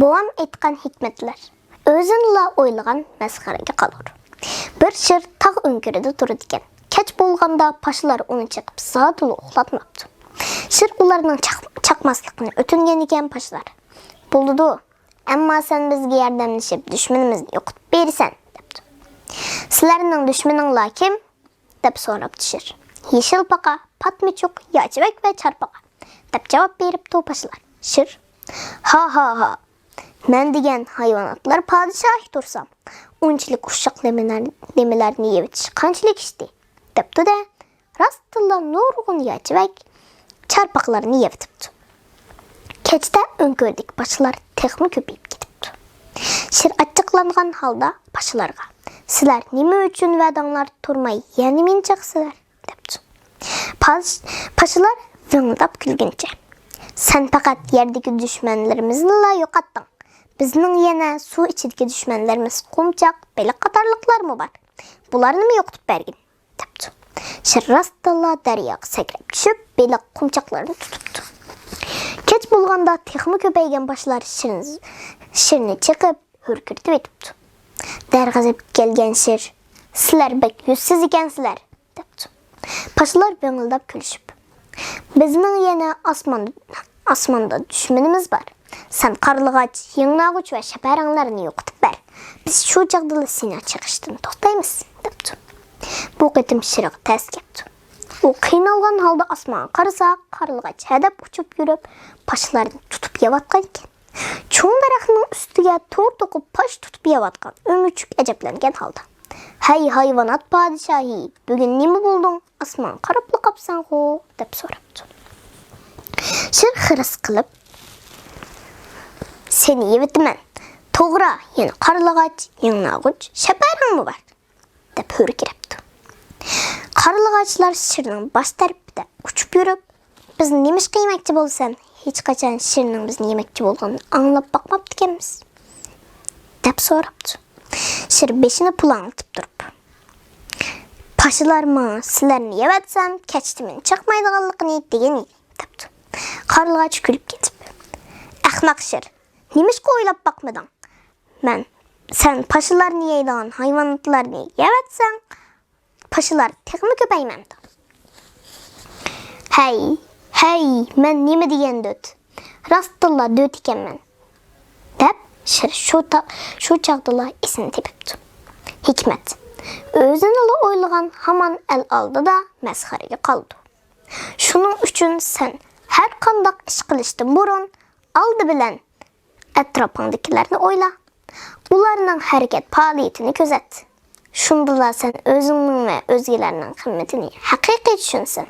Boğam aytqan hikmetler. Özünla oylagan mesxarega qalır. Bir şir tağ önkürüde durur diken. Keç bolganda paşalar onu çekip zatılı uxlatmaptı. Şir ularının çakmaslıqını ötüngen iken paşalar. Buldu, amma sen bizge yardamlaşıp düşmanimizni yoqut bersen, depti. Sizlerinin düşmanınla kim? Dep soraptı şir. Yeşil paqa, patmiçuk, yacıbek ve çarpaqa. Dep cevap beripti o paşalar. Şir, ha. Men degen hayvanatlar padişah tursam. Unçilik uşak lemelerini yevitiş kançilik işti. Depti de rastlıla nurgun yacıbek çarpaklarını yevitipti. Keçte önkördik paşalar texmi köpeyip gidipti. Şir açıklangan halda paşalarga sizler nime üçün vadanlar turmay yani mincaksızlar depti. Paşalar vıngıldap külgünce. Sen fakat yerdeki düşmanlarımızla yok attın. Bizning yana su içideki düşmanlarımız kumçak, belak qatarlıqlar mı var? Bularını mı yoqtub bergin? Depti. Şir rastlıla daryaga sakrab düşüp belak kumçaklarını tutuptu. Keç bulganda texmi köpeygen başlar şirini çıkıp hürkürtüp etipti. Dergazip gelgen şir, sizler bek yüzsüz ikensizler, depti. Paşalar vıngıldap külüşüp. Bizning yana asmanda düşmanımız var. Sen qarlıgaç, yığnağıç ve şaparanglarını yoqtub ber. Biz şu çağdılı seni çıkıştın toxtaymiz, depti. Bu qitim şiraq təs kepti. O qiynalgan halda asmağa qarasa, qarlıgaç hedep uçup yürüp, paşalarını tutup yavatqan eken. Çoğun daraqının üstüge tor toqup paş tutup yavatqan ömüçük eceplengen halda. Hey hayvanat padişahi, bugün nimi buldun? Asmağa qaraplı qapsan ho, dep soraptı. Şir xırıs qılıp, seni yevitimen. Toğra, yani qarlıgaç, yığnağıç, şaparang mı var? Dep hürkirepti. Qarlıgaçlar şirinin baş tarafında uçup yürüp, biz nemiş qiymekçi bolsan, hiç kaçan şirinin bizin yemekçi bolganını anlap bakmap dikenmiz. Dep soraptı. Şir beşini pulanlatıp durup. Paşalar mı, sizlerini yevetsem, keçtimin çıkmaydıqanlıqını degen depti. Qarlıgaç külüp ketip. Ahmak şir, nemiş oylap bakmadan? Sen paşalarını yeydiğin hayvanatlarını yevetsen, paşalar texmi köpeymemdi. Hey, men nime diyen döt? Rastlıla döt iken men. Dep, şir şu çağdıla isini tepipti. Hikmet, özün ala oylagan haman el aldı da mesxarege kaldı. Şunun üçün sen her kandak iş kılıştın burun, aldı bilen etrafındakilerini oyla. Ularının hareket faaliyetini közet. Şundala sen özünün ve özgelerinin kıymetini hakiki düşünsen.